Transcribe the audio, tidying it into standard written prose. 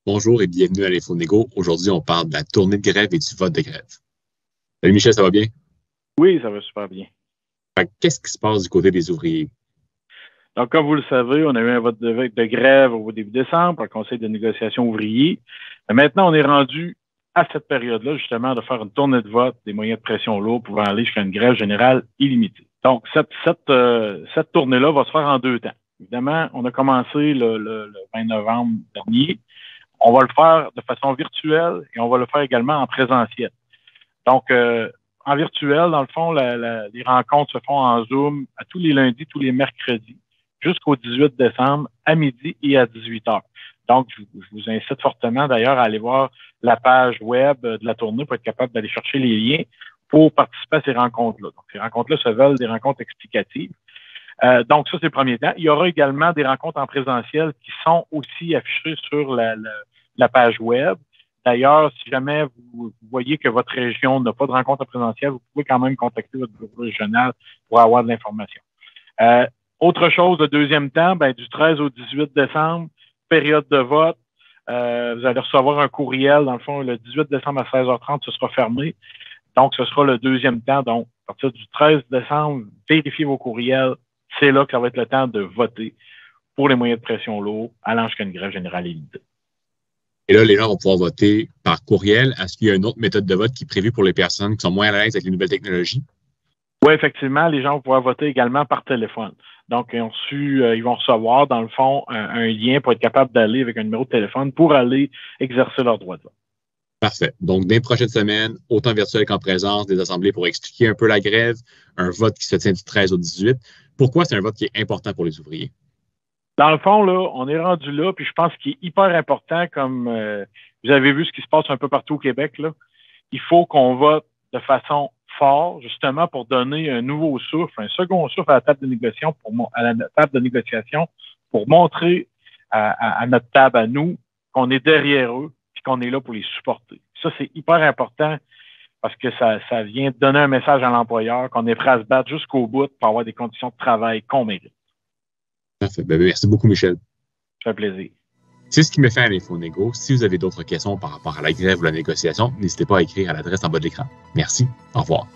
Bonjour et bienvenue à l'Infonégo. Aujourd'hui, on parle de la tournée de grève et du vote de grève. Salut Michel, ça va bien? Oui, ça va super bien. Qu'est-ce qui se passe du côté des ouvriers? Donc, comme vous le savez, on a eu un vote de grève au début décembre par le Conseil de négociation ouvrier. Mais maintenant, on est rendu à cette période-là, justement, de faire une tournée de vote des moyens de pression lourds pouvant aller jusqu'à une grève générale illimitée. Donc, cette tournée-là va se faire en deux temps. Évidemment, on a commencé le 20 novembre dernier. On va le faire de façon virtuelle et on va le faire également en présentiel. Donc, en virtuel, dans le fond, les rencontres se font en Zoom à tous les lundis, tous les mercredis, jusqu'au 18 décembre, à midi et à 18 heures. Donc, je vous incite fortement d'ailleurs à aller voir la page web de la tournée pour être capable d'aller chercher les liens pour participer à ces rencontres-là. Donc, ces rencontres-là se veulent des rencontres explicatives. Donc, ça, c'est le premier temps. Il y aura également des rencontres en présentiel qui sont aussi affichées sur la page web. D'ailleurs, si jamais vous voyez que votre région n'a pas de rencontre en présentiel, vous pouvez quand même contacter votre bureau régional pour avoir de l'information. Autre chose, le deuxième temps, du 13 au 18 décembre, période de vote. Vous allez recevoir un courriel, dans le fond, le 18 décembre à 16h30, ce sera fermé. Donc, ce sera le deuxième temps. Donc, à partir du 13 décembre, vérifiez vos courriels. C'est là que ça va être le temps de voter pour les moyens de pression lourds, allant jusqu'à une grève générale illimitée. Et là, les gens vont pouvoir voter par courriel. Est-ce qu'il y a une autre méthode de vote qui est prévue pour les personnes qui sont moins à l'aise avec les nouvelles technologies? Oui, effectivement, les gens vont pouvoir voter également par téléphone. Donc, ils vont recevoir, dans le fond, un lien pour être capable d'aller avec un numéro de téléphone pour aller exercer leur droit de vote. Parfait. Donc, dans les prochaines semaines, autant virtuel qu'en présence, des assemblées pour expliquer un peu la grève, un vote qui se tient du 13 au 18. Pourquoi c'est un vote qui est important pour les ouvriers? Dans le fond, là, on est rendu là, puis je pense qu'il est hyper important, comme vous avez vu ce qui se passe un peu partout au Québec, là. Il faut qu'on vote de façon forte, justement, pour donner un nouveau souffle, un second souffle à la table de négociation, pour montrer à notre table, à nous, qu'on est derrière eux, puis qu'on est là pour les supporter. Ça, c'est hyper important parce que ça vient donner un message à l'employeur qu'on est prêt à se battre jusqu'au bout pour avoir des conditions de travail qu'on mérite. Parfait. Merci beaucoup, Michel. Ça fait plaisir. C'est ce qui me fait à l'Infonégo. Si vous avez d'autres questions par rapport à la grève ou la négociation, n'hésitez pas à écrire à l'adresse en bas de l'écran. Merci. Au revoir.